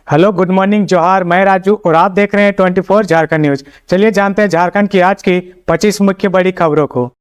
Hello, good morning, जोहार। मैं राजू और आप देख रहे हैं 24 झारखंड न्यूज। चलिए जानते हैं झारखंड की आज की 25 मुख्य बड़ी खबरों को।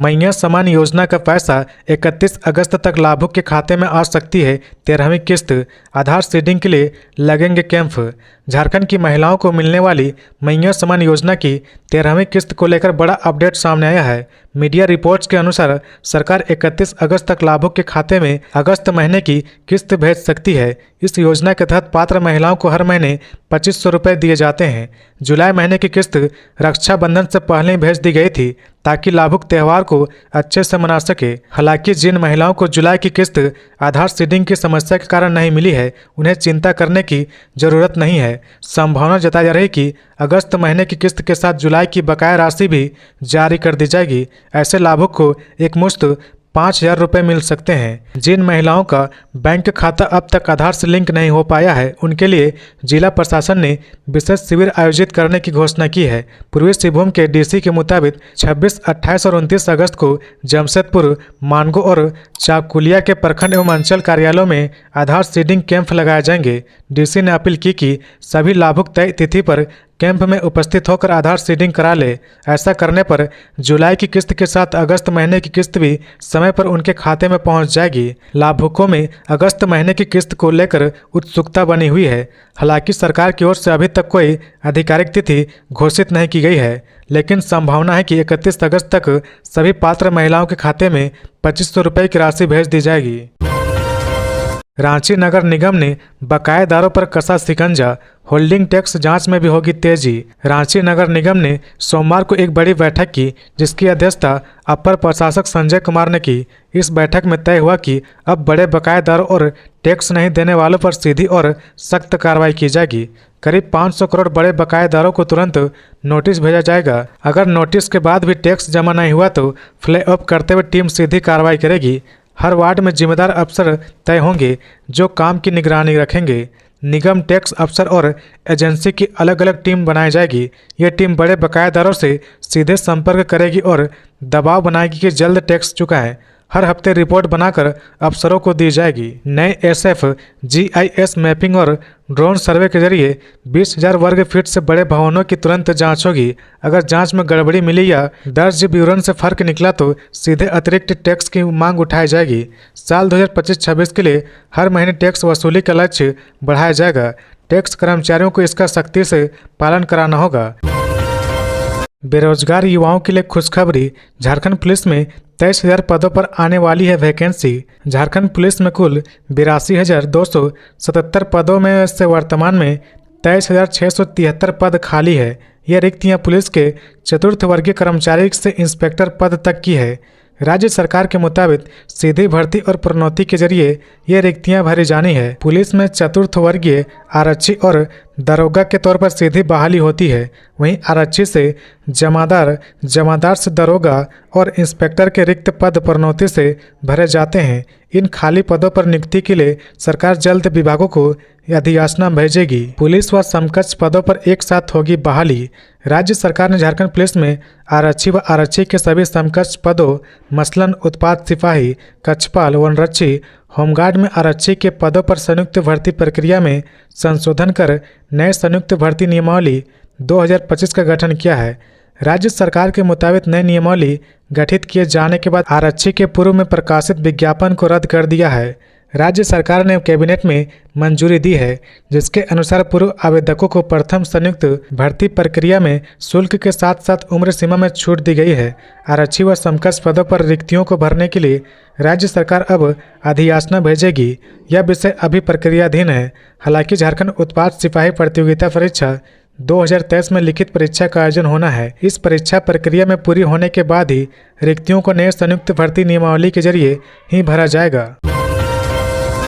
मैया समान योजना का पैसा 31 अगस्त तक लाभुक के खाते में आ सकती है 13वीं किस्त। आधार सीडिंग के लिए लगेंगे कैंप। झारखंड की महिलाओं को मिलने वाली मैया समान योजना की 13वीं किस्त को लेकर बड़ा अपडेट सामने आया है। मीडिया रिपोर्ट्स के अनुसार सरकार 31 अगस्त तक लाभुक के खाते में अगस्त महीने की किस्त भेज सकती है। इस योजना के तहत पात्र महिलाओं को हर महीने 2500 रुपये दिए जाते हैं। जुलाई महीने की किस्त रक्षाबंधन से पहले ही भेज दी गई थी ताकि लाभुक त्यौहार को अच्छे से मना सके। हालांकि जिन महिलाओं को जुलाई की किस्त आधार सीडिंग की समस्या के कारण नहीं मिली है, उन्हें चिंता करने की जरूरत नहीं है। संभावना जताई जा रही कि अगस्त महीने की किस्त के साथ जुलाई की बकाया राशि भी जारी कर दी जाएगी। ऐसे लाभुक को एक मुश्त 5000 रुपये मिल सकते हैं। जिन महिलाओं का बैंक खाता अब तक आधार से लिंक नहीं हो पाया है, उनके लिए जिला प्रशासन ने विशेष शिविर आयोजित करने की घोषणा की है। पूर्वी सिंहभूम के डीसी के मुताबिक 26, 28 और 29 अगस्त को जमशेदपुर, मानगो और चाकुलिया के प्रखंड एवं अंचल कार्यालयों में आधार सीडिंग कैंप लगाए जाएंगे। डीसी ने अपील की कि सभी लाभुक तय तिथि पर कैंप में उपस्थित होकर आधार सीडिंग करा ले। ऐसा करने पर जुलाई की किस्त के साथ अगस्त महीने की किस्त भी समय पर उनके खाते में पहुंच जाएगी। लाभुकों में अगस्त महीने की किस्त को लेकर उत्सुकता बनी हुई है। हालांकि सरकार की ओर से अभी तक कोई आधिकारिक तिथि घोषित नहीं की गई है, लेकिन संभावना है कि 31 अगस्त तक सभी पात्र महिलाओं के खाते में 2500 रुपये की राशि भेज दी जाएगी। रांची नगर निगम ने बकायेदारों पर कसा शिकंजा, होल्डिंग टैक्स जांच में भी होगी तेजी। रांची नगर निगम ने सोमवार को एक बड़ी बैठक की, जिसकी अध्यक्षता अपर प्रशासक संजय कुमार ने की। इस बैठक में तय हुआ कि अब बड़े बकायेदारों और टैक्स नहीं देने वालों पर सीधी और सख्त कार्रवाई की जाएगी। करीब 500 करोड़ बड़े बकायेदारों को तुरंत नोटिस भेजा जाएगा। अगर नोटिस के बाद भी टैक्स जमा नहीं हुआ तो फ्लैग ऑफ करते हुए टीम सीधी कार्रवाई करेगी। हर वार्ड में जिम्मेदार अफसर तय होंगे जो काम की निगरानी रखेंगे। निगम टैक्स अफसर और एजेंसी की अलग अलग टीम बनाई जाएगी। ये टीम बड़े बकायेदारों से सीधे संपर्क करेगी और दबाव बनाएगी कि जल्द टैक्स चुकाएं। हर हफ्ते रिपोर्ट बनाकर अफसरों को दी जाएगी। नए SF GIS मैपिंग और ड्रोन सर्वे के जरिए 20,000 वर्ग फीट से बड़े भवनों की तुरंत जांच होगी। अगर जांच में गड़बड़ी मिली या दर्ज विवरण से फर्क निकला तो सीधे अतिरिक्त टैक्स की मांग उठाई जाएगी। साल 2025-26 के लिए हर महीने टैक्स वसूली का लक्ष्य बढ़ाया जाएगा। टैक्स कर्मचारियों को इसका सख्ती से पालन कराना होगा। बेरोजगार युवाओं के लिए खुशखबरी, झारखंड पुलिस में 23,000 पदों पर आने वाली है वैकेंसी। झारखंड पुलिस में कुल 82,277 पदों में से वर्तमान में 23,673 पद खाली है। ये रिक्तियां पुलिस के चतुर्थ वर्गीय कर्मचारी से इंस्पेक्टर पद तक की है। राज्य सरकार के मुताबिक सीधी भर्ती और प्रोन्नति के जरिए ये रिक्तियां भरी जानी है। पुलिस में चतुर्थ वर्गीय आरक्षी और दरोगा के तौर पर सीधी बहाली होती है। वहीं आरक्षी से जमादार, जमादार से दरोगा और इंस्पेक्टर के रिक्त पद प्रोन्नति से भरे जाते हैं। इन खाली पदों पर नियुक्ति के लिए सरकार जल्द विभागों को अधियाचना भेजेगी। पुलिस व समकक्ष पदों पर एक साथ होगी बहाली। राज्य सरकार ने झारखंड पुलिस में आरक्षी व आरक्षी के सभी समकक्ष पदों मसलन उत्पाद सिपाही, कक्षपाल, वनरक्षी, होमगार्ड में आरक्षी के पदों पर संयुक्त भर्ती प्रक्रिया में संशोधन कर नए संयुक्त भर्ती नियमावली 2025 का गठन किया है। राज्य सरकार के मुताबिक नई नियमावली गठित किए जाने के बाद आरक्षी के पूर्व में प्रकाशित विज्ञापन को रद्द कर दिया है। राज्य सरकार ने कैबिनेट में मंजूरी दी है, जिसके अनुसार पूर्व आवेदकों को प्रथम संयुक्त भर्ती प्रक्रिया में शुल्क के साथ साथ उम्र सीमा में छूट दी गई है। आरक्षी व समकक्ष पदों पर रिक्तियों को भरने के लिए राज्य सरकार अब अधियाचना भेजेगी। यह विषय अभी प्रक्रियाधीन है। हालांकि झारखंड उत्पाद सिपाही प्रतियोगिता परीक्षा 2023 में लिखित परीक्षा का आयोजन होना है। इस परीक्षा प्रक्रिया में पूरी होने के बाद ही रिक्तियों को नए संयुक्त भर्ती नियमावली के जरिए ही भरा जाएगा।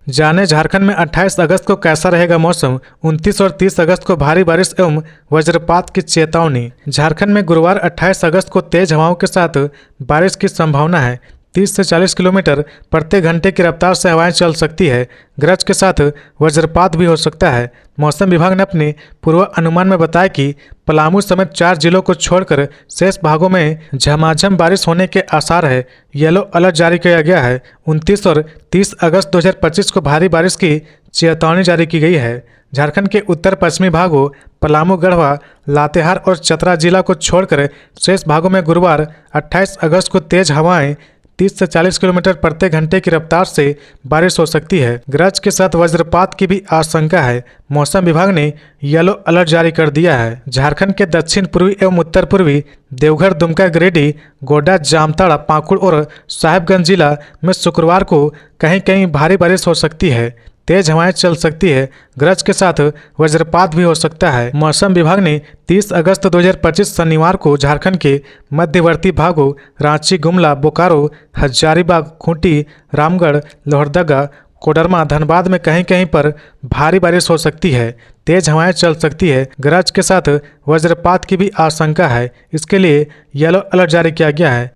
जाने झारखंड में 28 अगस्त को कैसा रहेगा मौसम। 29 और 30 अगस्त को भारी बारिश एवं वज्रपात की चेतावनी। झारखंड में गुरुवार 28 अगस्त को तेज हवाओं के साथ बारिश की संभावना है। 30 से 40 किलोमीटर प्रति घंटे की रफ्तार से हवाएं चल सकती है। गरज के साथ वज्रपात भी हो सकता है। मौसम विभाग ने अपने पूर्व अनुमान में बताया कि पलामू समेत 4 जिलों को छोड़कर शेष भागों में झमाझम बारिश होने के आसार है। येलो अलर्ट जारी किया गया है। 29 और 30 अगस्त 2025 को भारी बारिश की चेतावनी जारी की गई है। झारखंड के उत्तर पश्चिमी भागों पलामू, गढ़वा, लातेहार और चतरा जिला को छोड़कर शेष भागों में गुरुवार 28 अगस्त को तेज हवाएं 30 से 40 किलोमीटर प्रति घंटे की रफ्तार से बारिश हो सकती है। गरज के साथ वज्रपात की भी आशंका है। मौसम विभाग ने येलो अलर्ट जारी कर दिया है। झारखंड के दक्षिण पूर्वी एवं उत्तर पूर्वी देवघर, दुमका, गिरिडीह, गोड्डा, जामताड़ा, पाकुड़ और साहेबगंज जिला में शुक्रवार को कहीं कहीं भारी बारिश हो सकती है। तेज हवाएं चल सकती है। गरज के साथ वज्रपात भी हो सकता है। मौसम विभाग ने 30 अगस्त 2025 शनिवार को झारखंड के मध्यवर्ती भागों रांची, गुमला, बोकारो, हजारीबाग, खूंटी, रामगढ़, लोहरदगा, कोडरमा, धनबाद में कहीं कहीं पर भारी बारिश हो सकती है। तेज हवाएं चल सकती है। गरज के साथ वज्रपात की भी आशंका है। इसके लिए येलो अलर्ट जारी किया गया है।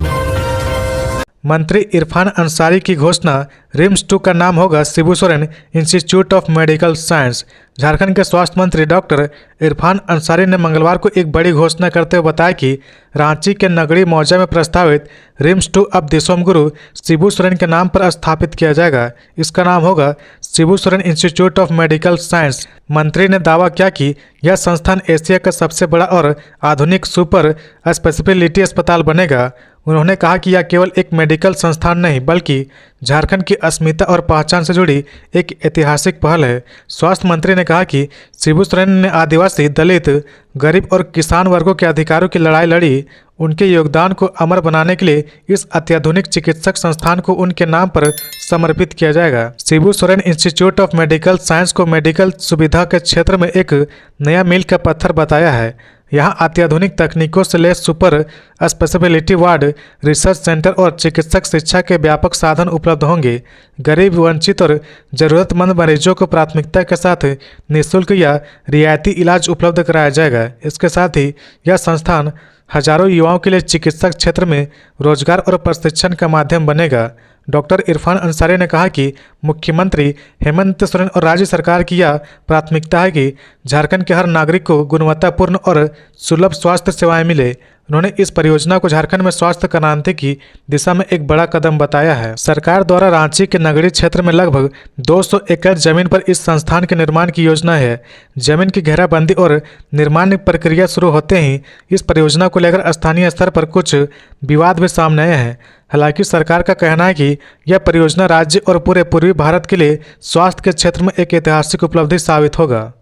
मंत्री इरफान अंसारी की घोषणा, रिम्स 2 का नाम होगा Shibu Soren institute of medical science. Jharkhand के स्वास्थ्य मंत्री डॉक्टर इरफान अंसारी ने मंगलवार को एक बड़ी घोषणा करते हुए बताया कि रांची के नगरी मौजा में प्रस्तावित रिम्स 2 अब दिसोम गुरु शिबू सोरेन के नाम पर स्थापित किया जाएगा। इसका नाम होगा Shibu Soren institute of medical science. मंत्री ने दावा किया कि यह संस्थान एशिया का सबसे बड़ा और आधुनिक सुपर स्पेशलिटी अस्पताल बनेगा। उन्होंने कहा कि यह केवल एक मेडिकल संस्थान नहीं बल्कि झारखंड की अस्मिता और पहचान से जुड़ी एक ऐतिहासिक पहल है। स्वास्थ्य मंत्री ने कहा कि शिबू सोरेन ने आदिवासी, दलित, गरीब और किसान वर्गों के अधिकारों की लड़ाई लड़ी। उनके योगदान को अमर बनाने के लिए इस अत्याधुनिक चिकित्सक संस्थान को उनके नाम पर समर्पित किया जाएगा। Shibu Soren institute of medical science को मेडिकल सुविधा के क्षेत्र में एक नया मील का पत्थर बताया है। यहाँ अत्याधुनिक तकनीकों से लैस super speciality ward, research centre और चिकित्सक शिक्षा के व्यापक साधन उपलब्ध होंगे। गरीब, वंचित और जरूरतमंद मरीजों को प्राथमिकता के साथ निःशुल्क या रियायती इलाज उपलब्ध कराया जाएगा। इसके साथ ही यह संस्थान हजारों युवाओं के लिए चिकित्सक क्षेत्र में रोजगार और प्रशिक्षण का माध्यम बनेगा। डॉक्टर इरफान अंसारी ने कहा कि मुख्यमंत्री हेमंत सोरेन और राज्य सरकार की यह प्राथमिकता है कि झारखंड के हर नागरिक को गुणवत्तापूर्ण और सुलभ स्वास्थ्य सेवाएं मिले। उन्होंने इस परियोजना को झारखंड में स्वास्थ्य क्रांति की दिशा में एक बड़ा कदम बताया है। सरकार द्वारा रांची के नगरीय क्षेत्र में लगभग 200 एकड़ जमीन पर इस संस्थान के निर्माण की योजना है। जमीन की घेराबंदी और निर्माण प्रक्रिया शुरू होते ही इस परियोजना को लेकर स्थानीय स्तर पर कुछ विवाद भी सामने आए हैं। हालांकि सरकार का कहना है कि यह परियोजना राज्य और पूरे पूर्वी भारत के लिए स्वास्थ्य के क्षेत्र में एक ऐतिहासिक उपलब्धि साबित होगा।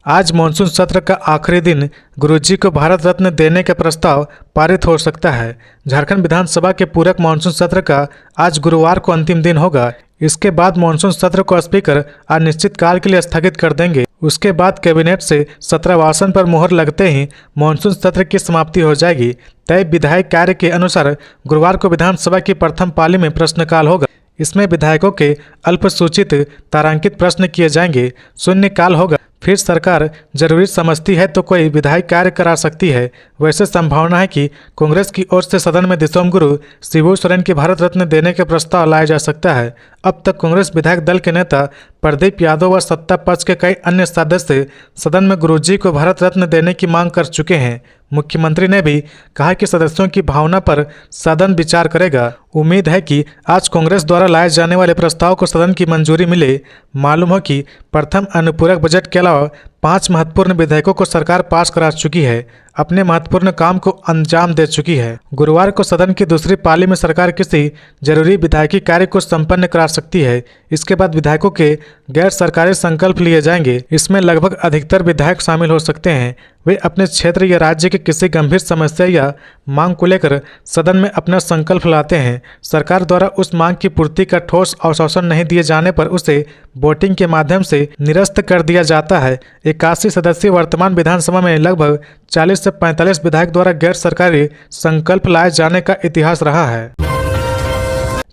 आज मानसून सत्र का आखिरी दिन, गुरुजी को भारत रत्न देने का प्रस्ताव पारित हो सकता है। झारखंड विधानसभा के पूरक मानसून सत्र का आज गुरुवार को अंतिम दिन होगा। इसके बाद मानसून सत्र को स्पीकर अनिश्चित काल के लिए स्थगित कर देंगे। उसके बाद कैबिनेट से सत्रवासन पर मुहर लगते ही मानसून सत्र की समाप्ति हो जाएगी। तय विधायी कार्य के अनुसार गुरुवार को विधानसभा की प्रथम पाली में प्रश्नकाल होगा। इसमें विधायकों के अल्पसूचित तारांकित प्रश्न किए जाएंगे। शून्यकाल होगा। फिर सरकार जरूरी समझती है तो कोई विधायी कार्य करा सकती है। वैसे संभावना है कि कांग्रेस की ओर से सदन में दिसोम गुरु शिबू सोरेन की भारत रत्न देने के प्रस्ताव लाया जा सकता है। अब तक कांग्रेस विधायक दल के नेता प्रदीप यादव व सत्ता पक्ष के कई अन्य सदस्य सदन में गुरुजी को भारत रत्न देने की मांग कर चुके हैं। मुख्यमंत्री ने भी कहा कि सदस्यों की भावना पर सदन विचार करेगा। उम्मीद है कि आज कांग्रेस द्वारा लाए जाने वाले प्रस्ताव को सदन की मंजूरी मिले। मालूम हो कि प्रथम अनुपूरक बजट के अलावा 5 महत्वपूर्ण विधेयकों को सरकार पास करा चुकी है, अपने महत्वपूर्ण काम को अंजाम दे चुकी है। गुरुवार को सदन की दूसरी पाली में सरकार किसी जरूरी विधायकी कार्य को संपन्न करा सकती है। इसके बाद विधायकों के गैर सरकारी संकल्प लिए जाएंगे। इसमें लगभग अधिकतर विधायक शामिल हो सकते हैं। वे अपने क्षेत्र या राज्य की किसी गंभीर समस्या या मांग को लेकर सदन में अपना संकल्प लाते हैं। सरकार द्वारा उस मांग की पूर्ति का ठोस आश्वासन नहीं दिए जाने पर उसे वोटिंग के माध्यम से निरस्त कर दिया जाता है। 81 सदस्यीय वर्तमान विधानसभा में लगभग 40 से 45 विधायक द्वारा गैर सरकारी संकल्प लाए जाने का इतिहास रहा है।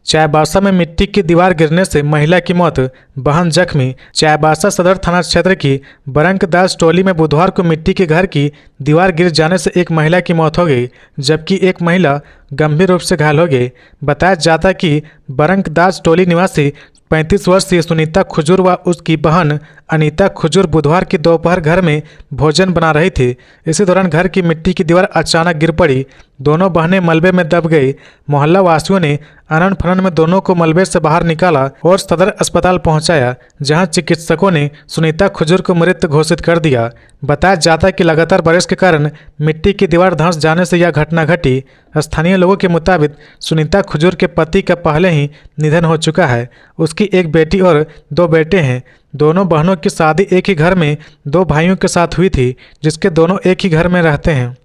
चाईबासा में मिट्टी की दीवार गिरने से महिला की मौत, बहन जख्मी। चाईबासा सदर थाना क्षेत्र की बरंकदास टोली में बुधवार को मिट्टी के घर की दीवार गिर जाने से एक महिला की मौत हो गई, जबकि एक महिला गंभीर रूप से घायल हो गई। बताया जाता कि बरंकदास टोली निवासी 35 वर्षीय सुनीता खुजूर व उसकी बहन अनीता खुजूर बुधवार की दोपहर घर में भोजन बना रही थी। इसी दौरान घर की मिट्टी की दीवार अचानक गिर पड़ी। दोनों बहनें मलबे में दब गई। मोहल्ला वासियों ने अनन फनन में दोनों को मलबे से बाहर निकाला और सदर अस्पताल पहुंचाया, जहां चिकित्सकों ने सुनीता खुजूर को मृत घोषित कर दिया। बताया जाता है कि लगातार बारिश के कारण मिट्टी की दीवार धंस जाने से यह घटना घटी। स्थानीय लोगों के मुताबिक सुनीता खुजूर के पति का पहले ही निधन हो चुका है। उसकी एक बेटी और 2 बेटे हैं। दोनों बहनों की शादी एक ही घर में 2 भाइयों के साथ हुई थी, जिसके दोनों एक ही घर में रहते हैं।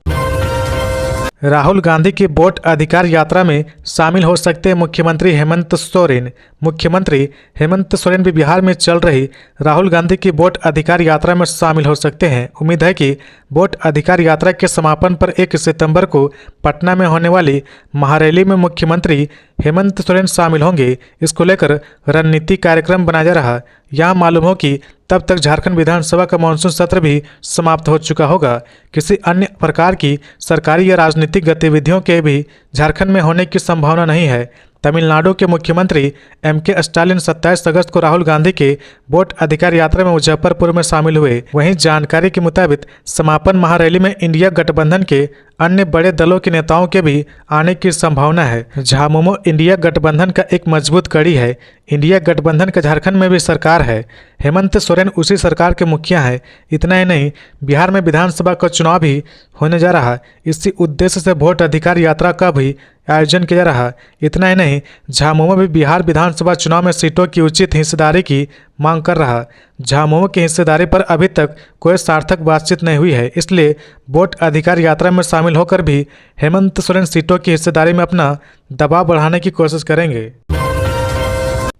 राहुल गांधी की वोट अधिकार यात्रा में शामिल हो सकते हैं मुख्यमंत्री हेमंत सोरेन। मुख्यमंत्री हेमंत सोरेन भी बिहार में चल रही राहुल गांधी की वोट अधिकार यात्रा में शामिल हो सकते हैं। उम्मीद है कि वोट अधिकार यात्रा के समापन पर 1 सितंबर को पटना में होने वाली महारैली में मुख्यमंत्री हेमंत सोरेन शामिल होंगे। इसको लेकर रणनीति कार्यक्रम बनाया जा रहा। यहाँ मालूम हो कि तब तक झारखंड विधानसभा का मानसून सत्र भी समाप्त हो चुका होगा। किसी अन्य प्रकार की सरकारी या राजनीतिक गतिविधियों के भी झारखंड में होने की संभावना नहीं है। तमिलनाडु के मुख्यमंत्री M.K. स्टालिन 27 अगस्त को राहुल गांधी के वोट अधिकार यात्रा में मुजफ्फरपुर में शामिल हुए। वहीं जानकारी के मुताबिक समापन महारैली में इंडिया गठबंधन के अन्य बड़े दलों के नेताओं के भी आने की संभावना है। झामुमो इंडिया गठबंधन का एक मजबूत कड़ी है। इंडिया गठबंधन का झारखंड में भी सरकार है। हेमंत सोरेन उसी सरकार के मुखिया हैं। इतना ही नहीं, बिहार में विधानसभा का चुनाव भी होने जा रहा। इसी उद्देश्य से वोट अधिकार यात्रा का भी आयोजन किया जा रहा। इतना ही नहीं, झामुमो भी बिहार विधानसभा चुनाव में सीटों की उचित हिस्सेदारी की मांग कर रहा। झामुमो की हिस्सेदारी पर अभी तक कोई सार्थक बातचीत नहीं हुई है, इसलिए वोट अधिकार यात्रा में शामिल होकर भी हेमंत सोरेन सीटों की हिस्सेदारी में अपना दबाव बढ़ाने की कोशिश करेंगे।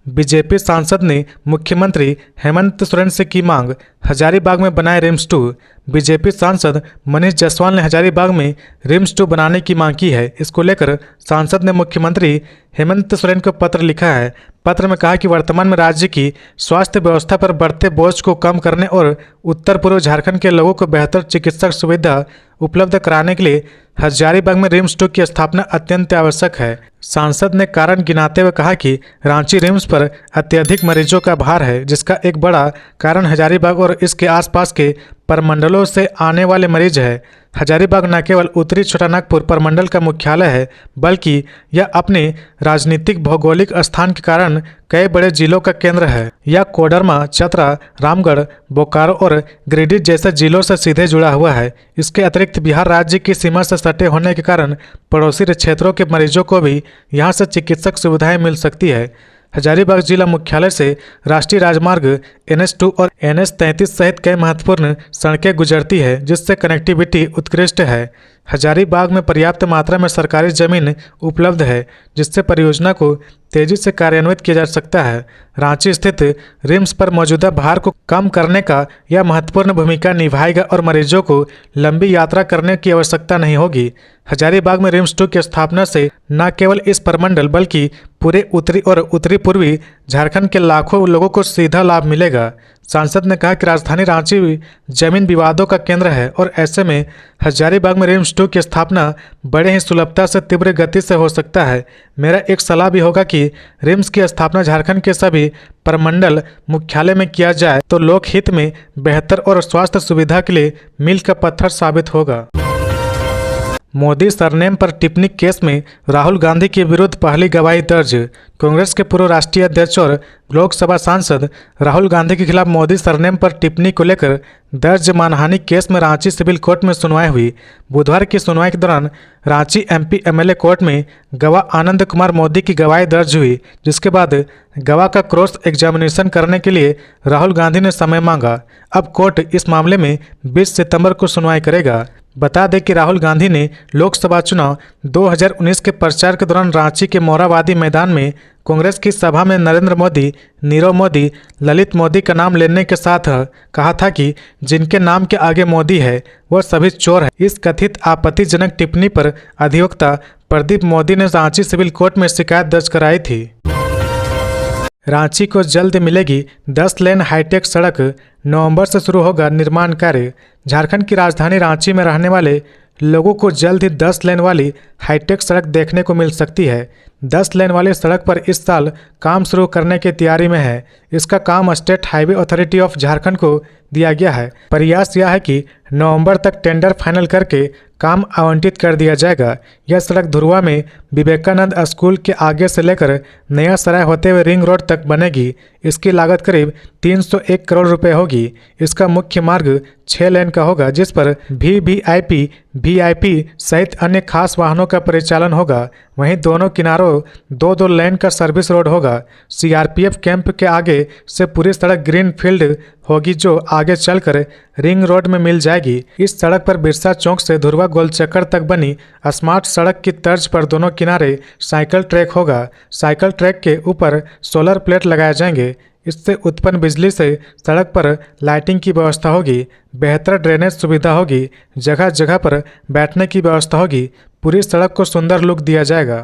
बीजेपी सांसद ने मुख्यमंत्री हेमंत सोरेन से की मांग, हजारीबाग में बनाए रिम्स 2। बीजेपी सांसद मनीष जायसवाल ने हजारीबाग में रिम्स 2 बनाने की मांग की है। इसको लेकर सांसद ने मुख्यमंत्री हेमंत सोरेन को पत्र लिखा है। पत्र में कहा कि वर्तमान में राज्य की स्वास्थ्य व्यवस्था पर बढ़ते बोझ को कम करने और उत्तर पूर्व झारखंड के लोगों को बेहतर चिकित्सा सुविधा उपलब्ध कराने के लिए हजारीबाग में रिम्स 2 की स्थापना अत्यंत आवश्यक है। सांसद ने कारण गिनाते हुए कहा कि रांची रिम्स पर अत्यधिक मरीजों का भार है, जिसका एक बड़ा कारण हजारीबाग और इसके आसपास के प्रमंडलों से आने वाले मरीज है। हजारीबाग न केवल उत्तरी छोटानागपुर प्रमंडल का मुख्यालय है, बल्कि यह अपने राजनीतिक भौगोलिक स्थान के कारण कई बड़े जिलों का केंद्र है। यह कोडरमा, चतरा, रामगढ़, बोकारो और गिरिडीह जैसे जिलों से सीधे जुड़ा हुआ है। इसके अतिरिक्त बिहार राज्य की सीमा से सटे होने के कारण पड़ोसी क्षेत्रों के मरीजों को भी यहाँ से चिकित्सक सुविधाएं मिल सकती है। हजारीबाग जिला मुख्यालय से राष्ट्रीय राजमार्ग NH2 और NH33 सहित कई महत्वपूर्ण सड़कें गुजरती है, जिससे कनेक्टिविटी उत्कृष्ट है। हजारीबाग में पर्याप्त मात्रा में सरकारी जमीन उपलब्ध है, जिससे परियोजना को तेजी से कार्यान्वित किया जा सकता है। रांची स्थित रिम्स पर मौजूदा भार को कम करने का यह महत्वपूर्ण भूमिका निभाएगा और मरीजों को लंबी यात्रा करने की आवश्यकता नहीं होगी। हजारीबाग में रिम्स 2 की स्थापना से न केवल इस प्रमंडल बल्कि पूरे उत्तरी और उत्तरी पूर्वी झारखंड के लाखों लोगों को सीधा लाभ मिलेगा। सांसद ने कहा कि राजधानी रांची जमीन विवादों का केंद्र है और ऐसे में हजारीबाग में रिम्स 2 की स्थापना बड़े ही सुलभता से तीव्र गति से हो सकता है। मेरा एक सलाह भी होगा कि रिम्स की स्थापना झारखंड के सभी प्रमंडल मुख्यालय में किया जाए तो लोक हित में बेहतर और स्वास्थ्य सुविधा के लिए मील का पत्थर साबित होगा। मोदी सरनेम पर टिप्पणी केस में राहुल गांधी के विरुद्ध पहली गवाही दर्ज। कांग्रेस के पूर्व राष्ट्रीय अध्यक्ष और लोकसभा सांसद राहुल गांधी के खिलाफ मोदी सरनेम पर टिप्पणी को लेकर दर्ज मानहानि केस में रांची सिविल कोर्ट में सुनवाई हुई। बुधवार की सुनवाई के दौरान रांची MP MLA कोर्ट में गवाह आनंद कुमार मोदी की गवाही दर्ज हुई, जिसके बाद गवाह का क्रॉस एग्जामिनेशन करने के लिए राहुल गांधी ने समय मांगा। अब कोर्ट इस मामले में 20 सितंबर को सुनवाई करेगा। बता दें कि राहुल गांधी ने लोकसभा चुनाव 2019 के प्रचार के दौरान रांची के मोराबादी मैदान में कांग्रेस की सभा में नरेंद्र मोदी, नीरव मोदी, ललित मोदी का नाम लेने के साथ कहा था कि जिनके नाम के आगे मोदी है वह सभी चोर हैं। इस कथित आपत्तिजनक टिप्पणी पर अधिवक्ता प्रदीप मोदी ने रांची सिविल कोर्ट में शिकायत दर्ज कराई थी। रांची को जल्द मिलेगी 10 लेन हाईटेक सड़क, नवंबर से शुरू होगा निर्माण कार्य। झारखंड की राजधानी रांची में रहने वाले लोगों को जल्द ही 10 लेन वाली हाईटेक सड़क देखने को मिल सकती है। 10 लेन वाली सड़क पर इस साल काम शुरू करने की तैयारी में है। इसका काम state highway authority of Jharkhand को दिया गया है। प्रयास यह है कि नवंबर तक टेंडर फाइनल करके काम आवंटित कर दिया जाएगा। यह सड़क धुरवा में विवेकानंद स्कूल के आगे से लेकर नया सराय होते हुए रिंग रोड तक बनेगी। इसकी लागत करीब 301 करोड़ रुपए होगी। इसका मुख्य मार्ग 6 लेन का होगा, जिस पर वीवीआईपी, वीआईपी सहित अन्य खास वाहनों का परिचालन होगा। वहीं दोनों किनारों 2-2 लेन का सर्विस रोड होगा। सीआरपीएफ कैंप के आगे से पूरी सड़क ग्रीन फील्ड होगी, जो आगे चलकर रिंग रोड में मिल जाएगी। इस सड़क पर बिरसा चौक से धुरवा गोलचक्कर तक बनी स्मार्ट सड़क की तर्ज पर दोनों किनारे साइकिल ट्रैक होगा। साइकिल ट्रैक के ऊपर सोलर प्लेट लगाए जाएंगे। इससे उत्पन्न बिजली से सड़क पर लाइटिंग की व्यवस्था होगी। बेहतर ड्रेनेज सुविधा होगी। जगह जगह पर बैठने की व्यवस्था होगी। पूरी सड़क को सुंदर लुक दिया जाएगा।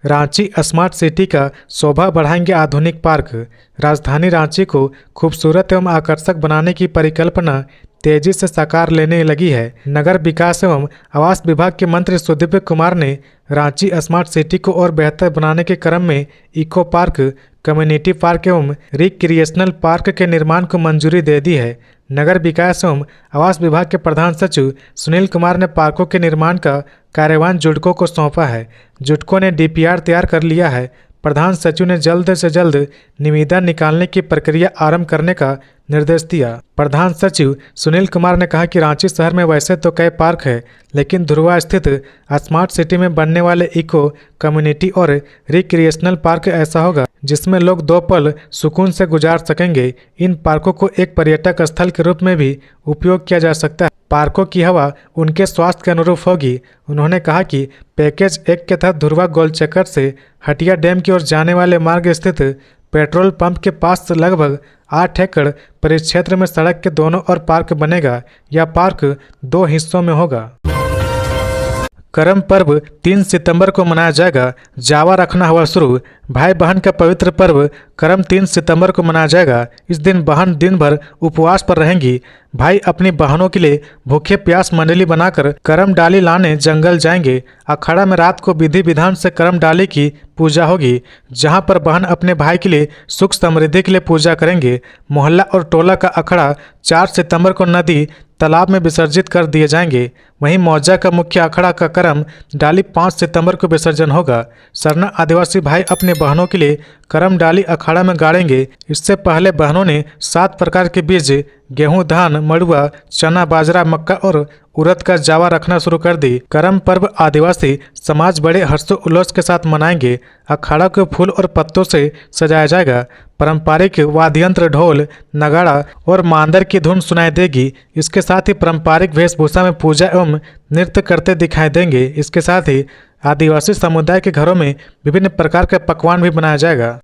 रांची स्मार्ट सिटी का शोभा बढ़ाएंगे आधुनिक पार्क। राजधानी रांची को खूबसूरत एवं आकर्षक बनाने की परिकल्पना तेजी से साकार लेने लगी है। नगर विकास एवं आवास विभाग के मंत्री सुदीप कुमार ने रांची स्मार्ट सिटी को और बेहतर बनाने के क्रम में इको पार्क, कम्युनिटी पार्क एवं रिक्रिएशनल पार्क के निर्माण को मंजूरी दे दी है। नगर विकास एवं आवास विभाग के प्रधान सचिव सुनील कुमार ने पार्कों के निर्माण का कार्यवाही जुडको को सौंपा है। जुडको ने डीपीआर तैयार कर लिया है। प्रधान सचिव ने जल्द से जल्द निविदा निकालने की प्रक्रिया आरंभ करने का निर्देश दिया। प्रधान सचिव सुनील कुमार ने कहा कि रांची शहर में वैसे तो कई पार्क है, लेकिन धुरवा स्थित स्मार्ट सिटी में बनने वाले इको, कम्युनिटी और रिक्रिएशनल पार्क ऐसा होगा जिसमें लोग 2 पल सुकून से गुजार सकेंगे। इन पार्कों को एक पर्यटक स्थल के रूप में भी उपयोग किया जा सकता है। पार्कों की हवा उनके स्वास्थ्य के अनुरूप होगी। उन्होंने कहा कि पैकेज 1 के तहत धुरवा गोलचक्कर से हटिया डैम की ओर जाने वाले मार्ग स्थित पेट्रोल पंप के पास लगभग 8 एकड़ परिक्षेत्र में सड़क के दोनों ओर पार्क बनेगा। यह पार्क 2 हिस्सों में होगा। करम पर्व 3 सितंबर को मनाया जाएगा। जावा रखना हुआ शुरू। भाई बहन का पवित्र पर्व करम 3 सितंबर को मनाया जाएगा। इस दिन बहन दिन भर उपवास पर रहेंगी। भाई अपनी बहनों के लिए भूखे प्यास मंडली बनाकर करम डाली लाने जंगल जाएंगे। अखाड़ा में रात को विधि विधान से करम डाली की पूजा होगी, जहां पर बहन अपने भाई के लिए सुख समृद्धि के लिए पूजा करेंगे। मोहल्ला और टोला का अखाड़ा 4 सितंबर को नदी तालाब में विसर्जित कर दिए जाएंगे। वहीं मौजा का मुख्य अखाड़ा का करम डाली 5 सितंबर को विसर्जन होगा। सरना आदिवासी भाई अपने बहनों के लिए करम डाली अखाड़ा में गाड़ेंगे। इससे पहले बहनों ने 7 प्रकार के बीज गेहूं, धान, मड़ुआ, चना, बाजरा, मक्का और उड़द का जावा रखना शुरू कर दी। करम पर्व आदिवासी समाज बड़े हर्षोल्लास के साथ मनाएंगे। अखाड़ा को फूल और पत्तों से सजाया जाएगा। पारंपरिक वाद्ययंत्र, ढोल, नगाड़ा और मांदर की धुन सुनाई देगी। इसके साथ ही पारंपरिक वेशभूषा में पूजा एवं नृत्य करते दिखाई देंगे। इसके साथ ही आदिवासी समुदाय के घरों में विभिन्न प्रकार के पकवान भी बनाया जाएगा।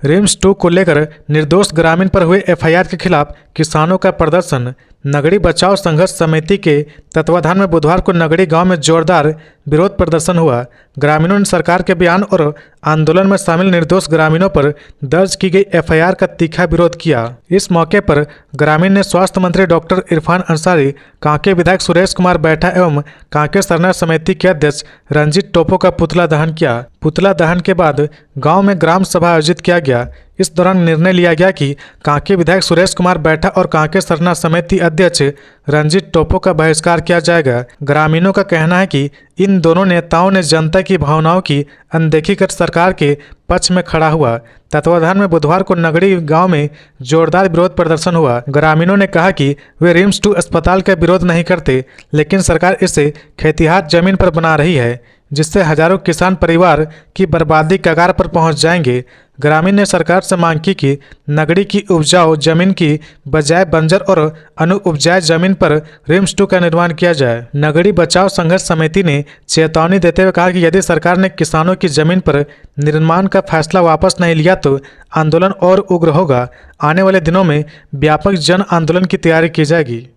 रिम्स 2 को लेकर निर्दोष ग्रामीण पर हुए एफआईआर के खिलाफ किसानों का प्रदर्शन। नगड़ी बचाओ संघर्ष समिति के तत्वाधान में बुधवार को नगड़ी गांव में जोरदार विरोध प्रदर्शन हुआ। ग्रामीणों ने सरकार के बयान और आंदोलन में शामिल निर्दोष ग्रामीणों पर दर्ज की गई एफआईआर का तीखा विरोध किया। इस मौके पर ग्रामीण ने स्वास्थ्य मंत्री डॉक्टर इरफान अंसारी, कांके विधायक सुरेश कुमार बैठा एवं कांके सरना समिति के अध्यक्ष रंजीत टोपो का पुतला दहन किया। पुतला दहन के बाद गाँव में ग्राम सभा आयोजित किया गया। इस दौरान निर्णय लिया गया कि कांके विधायक सुरेश कुमार बैठा और कांके सरना समिति अध्यक्ष रंजीत टोपो का बहिष्कार किया जाएगा। ग्रामीणों का कहना है कि इन दोनों नेताओं ने जनता की भावनाओं की अनदेखी कर सरकार के पक्ष में खड़ा हुआ। तत्वाधान में बुधवार को नगड़ी गांव में जोरदार विरोध प्रदर्शन हुआ। ग्रामीणों ने कहा कि वे रिम्स 2 अस्पताल का विरोध नहीं करते, लेकिन सरकार इसे खेतिहार जमीन पर बना रही है। जिससे हजारों किसान परिवार की बर्बादी कगार पर पहुंच जाएंगे। ग्रामीण ने सरकार से मांग की कि नगड़ी की उपजाऊ जमीन की बजाय बंजर और अनुउपजाऊ जमीन पर रिम्स 2 का निर्माण किया जाए। नगड़ी बचाओ संघर्ष समिति ने चेतावनी देते हुए कहा कि यदि सरकार ने किसानों की जमीन पर निर्माण का फैसला वापस नहीं लिया तो आंदोलन और उग्र होगा। आने वाले दिनों में व्यापक जन आंदोलन की तैयारी की जाएगी।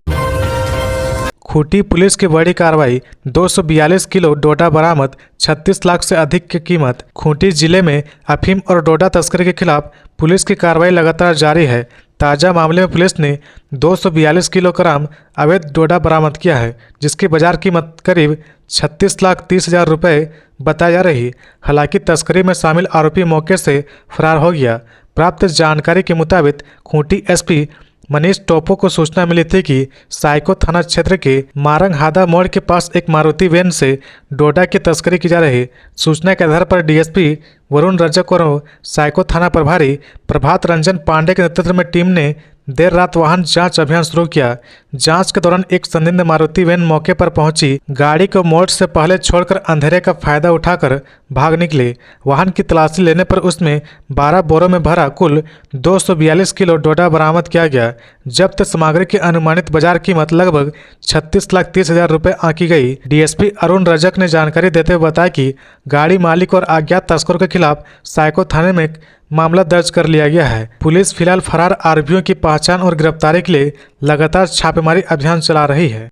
खूंटी पुलिस की बड़ी कार्रवाई, 242 किलो डोडा बरामद, 36 लाख से अधिक की कीमत। खूंटी जिले में अफीम और डोडा तस्करी के खिलाफ पुलिस की कार्रवाई लगातार जारी है। ताज़ा मामले में पुलिस ने 242 किलोग्राम अवैध डोडा बरामद किया है, जिसकी बाजार कीमत करीब 36,30,000 रुपये बताई जा रही। हालांकि तस्करी में शामिल आरोपी मौके से फरार हो गया। प्राप्त जानकारी के मुताबिक खूंटी एसपी मनीष टोपो को सूचना मिली थी कि साइको थाना क्षेत्र के मारंगहादा मोड़ के पास एक मारुति वैन से डोडा की तस्करी की जा रही। सूचना के आधार पर डीएसपी वरुण रजक और साइको थाना प्रभारी प्रभात रंजन पांडे के नेतृत्व में टीम ने देर रात वाहन जांच अभियान शुरू किया। जांच के दौरान एक संदिग्ध मारुति वैन मौके पर पहुंची। गाड़ी को मोड़ से पहले छोड़कर अंधेरे का फायदा उठाकर भाग निकले। वाहन की तलाशी लेने पर उसमें 12 बोरों में भरा कुल 242 किलो डोडा बरामद किया गया। जब्त सामग्री की अनुमानित बाजार कीमत लगभग 36,30,000 रुपये आंकी गई। डीएसपी अरुण रजक ने जानकारी देते हुए बताया कि गाड़ी मालिक और अज्ञात तस्करों के खिलाफ साइको थाने में मामला दर्ज कर लिया गया है। पुलिस फिलहाल फरार आरोपियों की पहचान और गिरफ्तारी के लिए लगातार छापेमारी अभियान चला रही है।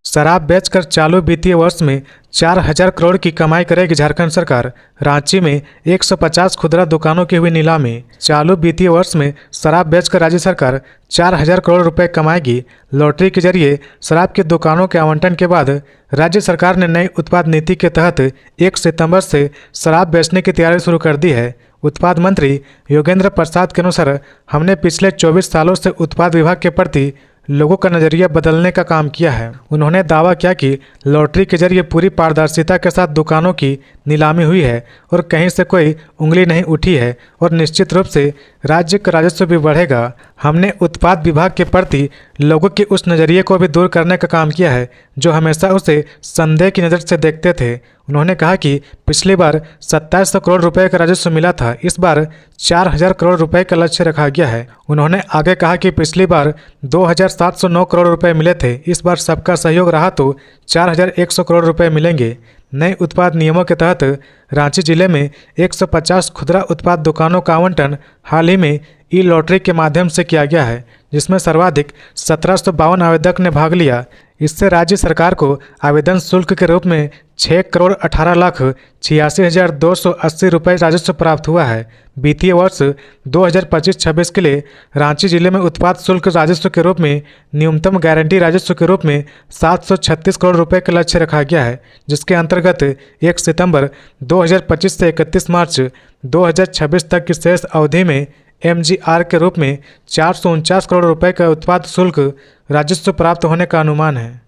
शराब बेचकर चालू वित्तीय वर्ष में 4,000 करोड़ की कमाई करेगी झारखंड सरकार। रांची में 150 खुदरा दुकानों की हुई नीलामी। चालू वित्तीय वर्ष में शराब बेचकर राज्य सरकार 4,000 करोड़ रुपए कमाएगी। लॉटरी के जरिए शराब की दुकानों के आवंटन के बाद राज्य सरकार ने नई उत्पाद नीति के तहत 1 सितंबर से शराब बेचने की तैयारी शुरू कर दी है। उत्पाद मंत्री योगेंद्र प्रसाद के अनुसार हमने पिछले 24 सालों से उत्पाद विभाग के प्रति लोगों का नजरिया बदलने का काम किया है। उन्होंने दावा किया कि लॉटरी के जरिए पूरी पारदर्शिता के साथ दुकानों की नीलामी हुई है और कहीं से कोई उंगली नहीं उठी है और निश्चित रूप से राज्य का राजस्व भी बढ़ेगा। हमने उत्पाद विभाग के प्रति लोगों के उस नज़रिए को भी दूर करने का काम किया है जो हमेशा उसे संदेह की नज़र से देखते थे। उन्होंने कहा कि पिछली बार 2700 करोड़ रुपए का राजस्व मिला था, इस बार 4,000 करोड़ रुपए का लक्ष्य रखा गया है। उन्होंने आगे कहा कि पिछली बार 2,709 करोड़ रुपए मिले थे, इस बार सबका सहयोग रहा तो 4,100 करोड़ रुपए मिलेंगे। नए उत्पाद नियमों के तहत रांची जिले में 150 खुदरा उत्पाद दुकानों का आवंटन हाल ही में ई लॉटरी के माध्यम से किया गया है, जिसमें सर्वाधिक 1752 आवेदक ने भाग लिया। इससे राज्य सरकार को आवेदन शुल्क के रूप में 6,18,86,280 रुपये राजस्व प्राप्त हुआ है। वित्तीय वर्ष 2025-26 के लिए रांची जिले में उत्पाद शुल्क राजस्व के रूप में न्यूनतम गारंटी राजस्व के रूप में 736 करोड़ रुपए का लक्ष्य रखा गया है, जिसके अंतर्गत 1 सितंबर 2025 से 31 मार्च 2026 तक की शेष अवधि में MGR के रूप में 449 करोड़ रुपए का उत्पाद शुल्क राजस्व प्राप्त होने का अनुमान है।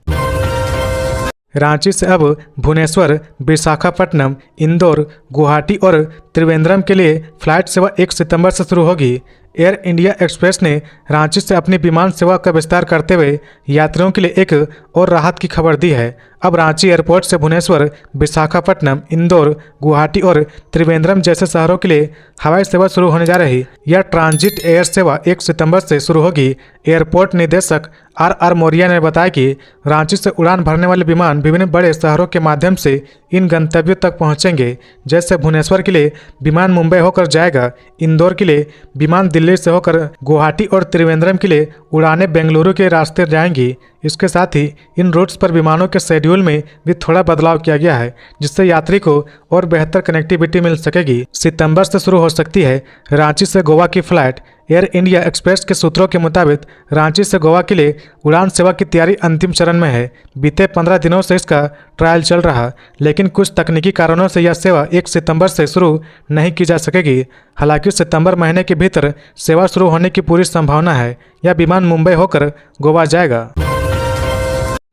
रांची से अब भुवनेश्वर, विशाखापट्टनम, इंदौर, गुवाहाटी और त्रिवेंद्रम के लिए फ्लाइट सेवा 1 सितंबर से शुरू होगी। एयर इंडिया एक्सप्रेस ने रांची से अपनी विमान सेवा का विस्तार करते हुए यात्रियों के लिए एक और राहत की खबर दी है। अब रांची एयरपोर्ट से भुवनेश्वर, विशाखापट्टनम, इंदौर, गुवाहाटी और त्रिवेंद्रम जैसे शहरों के लिए हवाई सेवा शुरू होने जा रही। यह ट्रांजिट एयर सेवा 1 सितंबर से शुरू होगी। एयरपोर्ट निदेशक RR मौर्य ने बताया कि रांची से उड़ान भरने वाले विमान विभिन्न बड़े शहरों के माध्यम से इन गंतव्यों तक पहुंचेंगे। जैसे भुवनेश्वर के लिए विमान मुंबई होकर जाएगा, इंदौर के लिए विमान दिल्ली से होकर गुवाहाटी और त्रिवेंद्रम के लिए उड़ानें बेंगलुरु के रास्ते जाएंगी। इसके साथ ही इन रूट्स पर विमानों के शेड्यूल में भी थोड़ा बदलाव किया गया है, जिससे यात्री को और बेहतर कनेक्टिविटी मिल सकेगी। सितंबर से शुरू हो सकती है रांची से गोवा की फ्लाइट। एयर इंडिया एक्सप्रेस के सूत्रों के मुताबिक रांची से गोवा के लिए उड़ान सेवा की तैयारी अंतिम चरण में है। बीते 15 दिनों से इसका ट्रायल चल रहा, लेकिन कुछ तकनीकी कारणों से यह सेवा 1 सितंबर से शुरू नहीं की जा सकेगी। हालांकि सितंबर महीने के भीतर सेवा शुरू होने की पूरी संभावना है। यह विमान मुंबई होकर गोवा जाएगा।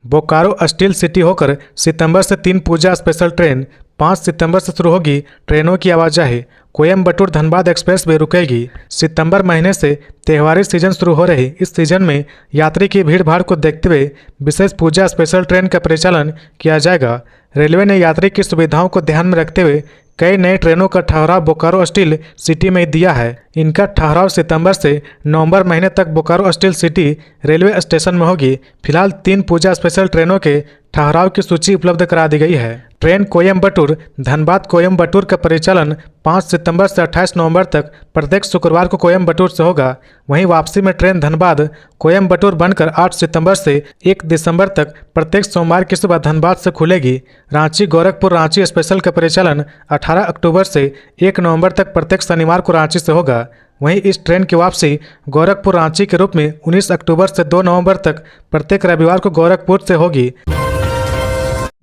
बोकारो स्टील सिटी होकर सितंबर से 3 पूजा स्पेशल ट्रेन। 5 सितंबर से शुरू होगी ट्रेनों की आवाजाही। कोयम्बटूर धनबाद एक्सप्रेस भी रुकेगी। सितंबर महीने से त्योहारी सीजन शुरू हो रही। इस सीजन में यात्री की भीड़ भाड़ को देखते हुए विशेष पूजा स्पेशल ट्रेन का परिचालन किया जाएगा। रेलवे ने यात्री की सुविधाओं को ध्यान में रखते हुए कई नई ट्रेनों का ठहराव बोकारो स्टील सिटी में दिया है। इनका ठहराव सितंबर से नवंबर महीने तक Bokaro steel city railway station में होगी। फिलहाल 3 पूजा स्पेशल ट्रेनों के ठहराव की सूची उपलब्ध करा दी गई है। ट्रेन कोयम्बटूर धनबाद कोयम्बटूर का परिचालन 5 सितंबर से 28 नवंबर तक प्रत्येक शुक्रवार को कोयम्बटूर से होगा। वहीं वापसी में ट्रेन धनबाद कोयम्बटूर बनकर 8 सितंबर से 1 दिसंबर तक प्रत्येक सोमवार की सुबह धनबाद से खुलेगी। रांची गोरखपुर रांची स्पेशल का परिचालन 18 अक्टूबर से 1 नवंबर तक प्रत्येक शनिवार को रांची से होगा। वहीं इस ट्रेन की वापसी गोरखपुर रांची के रूप में 19 अक्टूबर से 2 नवंबर तक प्रत्येक रविवार को गोरखपुर से होगी।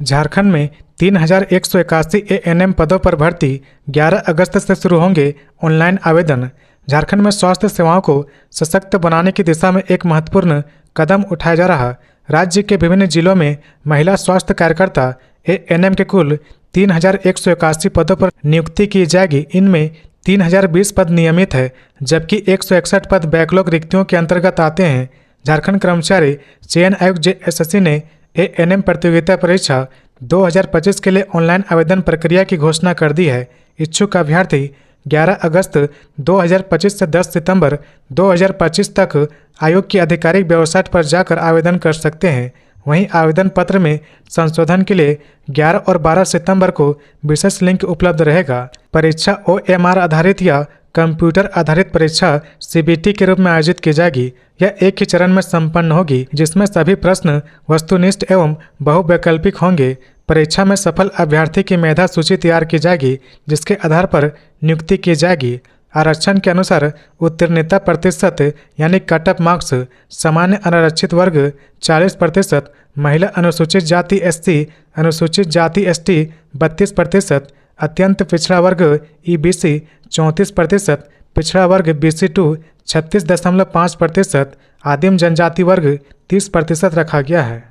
झारखंड में 3181 ANM पदों पर भर्ती 11 अगस्त से शुरू होंगे ऑनलाइन आवेदन। झारखंड में स्वास्थ्य सेवाओं को सशक्त बनाने की दिशा में एक महत्वपूर्ण कदम उठाया जा रहा। राज्य के विभिन्न जिलों में महिला स्वास्थ्य कार्यकर्ता ANM के कुल 3181 पदों पर नियुक्ति की जाएगी। इनमें 3020 पद नियमित है, जबकि 161 पद बैकलॉग रिक्तियों के अंतर्गत आते हैं। झारखंड कर्मचारी चयन आयोग JSSC ने ANM प्रतियोगिता परीक्षा 2025 के लिए ऑनलाइन आवेदन प्रक्रिया की घोषणा कर दी है। इच्छुक अभ्यर्थी 11 अगस्त 2025 से 10 सितंबर 2025 तक आयोग की आधिकारिक वेबसाइट पर जाकर आवेदन कर सकते हैं। वहीं आवेदन पत्र में संशोधन के लिए 11 और 12 सितंबर को विशेष लिंक उपलब्ध रहेगा। परीक्षा OMR आधारित या कंप्यूटर आधारित परीक्षा CBT के रूप में आयोजित की जाएगी। यह एक ही चरण में संपन्न होगी, जिसमें सभी प्रश्न वस्तुनिष्ठ एवं बहुवैकल्पिक होंगे। परीक्षा में सफल अभ्यर्थी की मेधा सूची तैयार की जाएगी, जिसके आधार पर नियुक्ति की जाएगी। आरक्षण के अनुसार उत्तीर्णता प्रतिशत यानी कट ऑफ मार्क्स सामान्य अनारक्षित वर्ग 40%, महिला अनुसूचित जाति SC, अनुसूचित जाति ST 32%, अत्यंत पिछड़ा वर्ग EBC 34%, पिछड़ा वर्ग BC2 36.5%, आदिम जनजाति वर्ग 30% रखा गया है।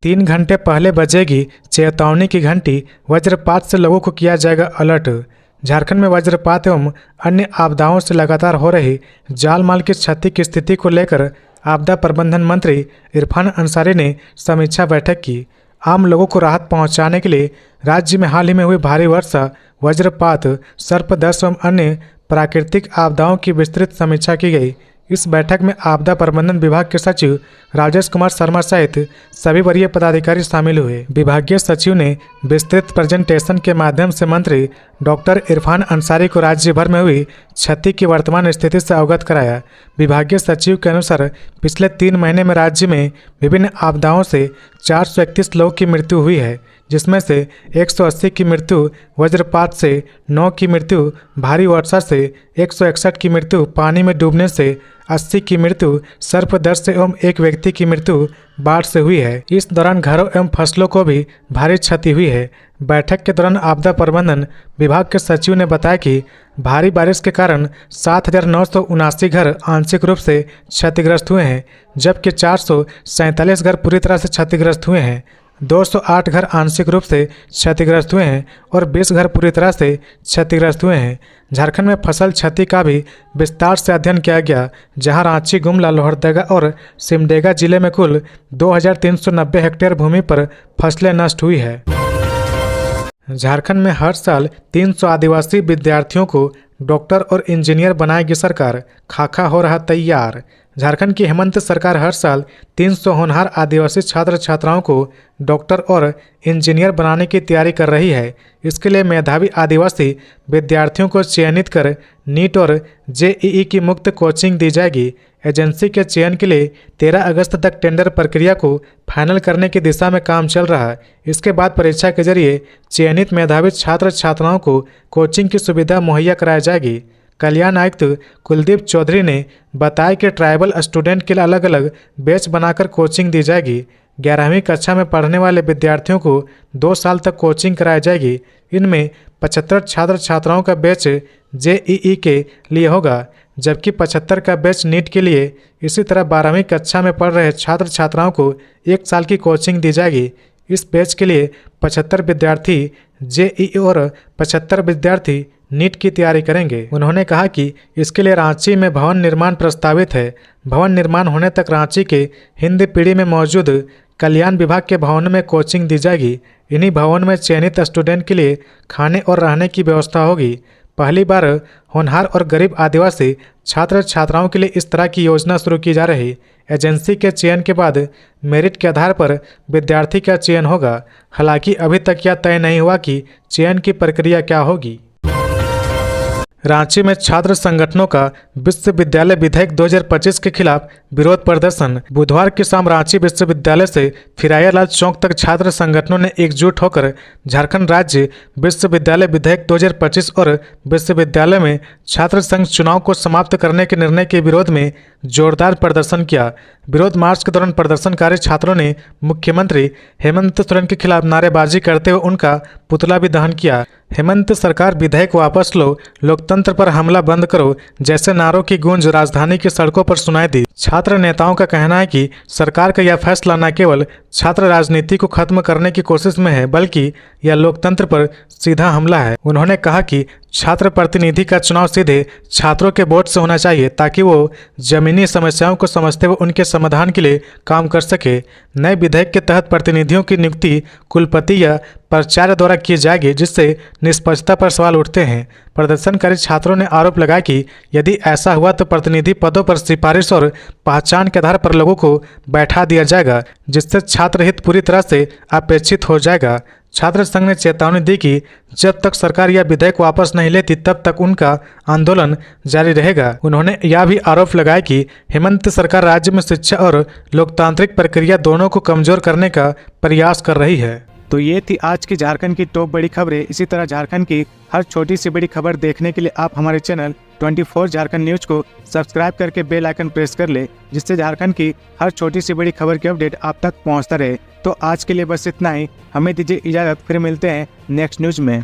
3 घंटे पहले बजेगी चेतावनी की घंटी, वज्रपात से लोगों को किया जाएगा अलर्ट। झारखंड में वज्रपात एवं अन्य आपदाओं से लगातार हो रही जान माल की क्षति की स्थिति को लेकर आपदा प्रबंधन मंत्री इरफान अंसारी ने समीक्षा बैठक की। आम लोगों को राहत पहुंचाने के लिए राज्य में हाल ही में हुई भारी वर्षा, वज्रपात, सर्पदंश एवं अन्य प्राकृतिक आपदाओं की विस्तृत समीक्षा की गई। इस बैठक में आपदा प्रबंधन विभाग के सचिव राजेश कुमार शर्मा सहित सभी वरीय पदाधिकारी शामिल हुए। विभागीय सचिव ने विस्तृत प्रेजेंटेशन के माध्यम से मंत्री डॉक्टर इरफान अंसारी को राज्य भर में हुई क्षति की वर्तमान स्थिति से अवगत कराया। विभागीय सचिव के अनुसार पिछले 3 महीने में राज्य में विभिन्न आपदाओं से 431 लोगों की मृत्यु हुई है, जिसमें से 180 की मृत्यु वज्रपात से, 9 की मृत्यु भारी वर्षा से, 161 की मृत्यु पानी में डूबने से, 80 की मृत्यु सर्पदंश से एवं 1 व्यक्ति की मृत्यु बाढ़ से हुई है। इस दौरान घरों एवं फसलों को भी भारी क्षति हुई है। बैठक के दौरान आपदा प्रबंधन विभाग के सचिव ने बताया कि भारी बारिश के कारण 7,979 घर आंशिक रूप से क्षतिग्रस्त हुए हैं, जबकि 447 घर पूरी तरह से क्षतिग्रस्त हुए हैं। 208 घर आंशिक रूप से क्षतिग्रस्त हुए हैं और 20 घर पूरी तरह से क्षतिग्रस्त हुए हैं। झारखंड में फसल क्षति का भी विस्तार से अध्ययन किया गया, जहां रांची, गुमला, लोहरदगा और सिमडेगा जिले में कुल 2390 हेक्टेयर भूमि पर फसलें नष्ट हुई है। झारखंड में हर साल 300 आदिवासी विद्यार्थियों को डॉक्टर और इंजीनियर बनाएगी सरकार, खाका हो रहा तैयार। झारखंड की हेमंत सरकार हर साल 300 होनहार आदिवासी छात्र छात्राओं को डॉक्टर और इंजीनियर बनाने की तैयारी कर रही है। इसके लिए मेधावी आदिवासी विद्यार्थियों को चयनित कर नीट और JEE की मुक्त कोचिंग दी जाएगी। एजेंसी के चयन के लिए 13 अगस्त तक टेंडर प्रक्रिया को फाइनल करने की दिशा में काम चल रहा है। इसके बाद परीक्षा के जरिए चयनित मेधावी छात्र छात्राओं को कोचिंग की सुविधा मुहैया कराई जाएगी। कल्याण आयुक्त कुलदीप चौधरी ने बताया कि ट्राइबल स्टूडेंट के लिए अलग अलग बैच बनाकर कोचिंग दी जाएगी। 11वीं कक्षा में पढ़ने वाले विद्यार्थियों को 2 साल तक कोचिंग कराई जाएगी। इनमें 75 छात्र छात्राओं का बैच JEE के लिए होगा, जबकि 75 का बैच नीट के लिए। इसी तरह 12वीं कक्षा में पढ़ रहे छात्र छात्राओं को 1 साल की कोचिंग दी जाएगी। इस बैच के लिए 75 विद्यार्थी JEE और 75 विद्यार्थी नीट की तैयारी करेंगे। उन्होंने कहा कि इसके लिए रांची में भवन निर्माण प्रस्तावित है। भवन निर्माण होने तक रांची के हिंद पीढ़ी में मौजूद कल्याण विभाग के भवन में कोचिंग दी जाएगी। इन्हीं भवन में चयनित स्टूडेंट के लिए खाने और रहने की व्यवस्था होगी। पहली बार होनहार और गरीब आदिवासी छात्र छात्राओं के लिए इस तरह की योजना शुरू की जा रही। एजेंसी के चयन के बाद मेरिट के आधार पर विद्यार्थी का चयन होगा। हालांकि अभी तक यह तय नहीं हुआ कि चयन की प्रक्रिया क्या होगी। रांची में छात्र संगठनों का विश्वविद्यालय विधेयक 2025 के खिलाफ विरोध प्रदर्शन। बुधवार की शाम रांची विश्वविद्यालय से फिरायालाल चौक तक छात्र संगठनों ने एकजुट होकर झारखंड राज्य विश्वविद्यालय विधेयक 2025 और विश्वविद्यालय में छात्र संघ चुनाव को समाप्त करने के निर्णय के विरोध में जोरदार प्रदर्शन किया। विरोध मार्च के दौरान प्रदर्शनकारी छात्रों ने मुख्यमंत्री हेमंत सोरेन के खिलाफ नारेबाजी करते हुए उनका पुतला भी दहन किया। हेमंत सरकार विधेयक वापस लो, लोकतंत्र पर हमला बंद करो जैसे नारों की गूंज राजधानी की सड़कों पर सुनाई दी। छात्र नेताओं का कहना है कि सरकार का यह फैसला न केवल छात्र राजनीति को खत्म करने की कोशिश में है, बल्कि यह लोकतंत्र पर सीधा हमला है। उन्होंने कहा कि छात्र प्रतिनिधि का चुनाव सीधे छात्रों के वोट से होना चाहिए ताकि वो जमीनी समस्याओं को समझते हुए उनके समाधान के लिए काम कर सके। नए विधेयक के तहत प्रतिनिधियों की नियुक्ति कुलपति या प्राचार्य द्वारा की जाएगी, जिससे निष्पक्षता पर सवाल उठते हैं। प्रदर्शनकारी छात्रों ने आरोप लगाया कि यदि ऐसा हुआ तो प्रतिनिधि पदों पर सिफारिश और पहचान के आधार पर लोगों को बैठा दिया जाएगा, जिससे छात्र हित पूरी तरह से अपेक्षित हो जाएगा। छात्र संघ ने चेतावनी दी कि जब तक सरकार यह विधेयक वापस नहीं लेती तब तक उनका आंदोलन जारी रहेगा। उन्होंने यह भी आरोप लगाया कि हेमंत सरकार राज्य में शिक्षा और लोकतांत्रिक प्रक्रिया दोनों को कमजोर करने का प्रयास कर रही है। तो ये थी आज की झारखंड की टॉप बड़ी खबरें। इसी तरह झारखंड की हर छोटी सी बड़ी खबर देखने के लिए आप हमारे चैनल 24 झारखंड न्यूज को सब्सक्राइब करके बेल आइकन प्रेस कर ले, जिससे झारखंड की हर छोटी सी बड़ी खबर की अपडेट आप तक पहुंचता रहे। तो आज के लिए बस इतना ही। हमें दीजिए इजाजत, फिर मिलते हैं नेक्स्ट न्यूज में।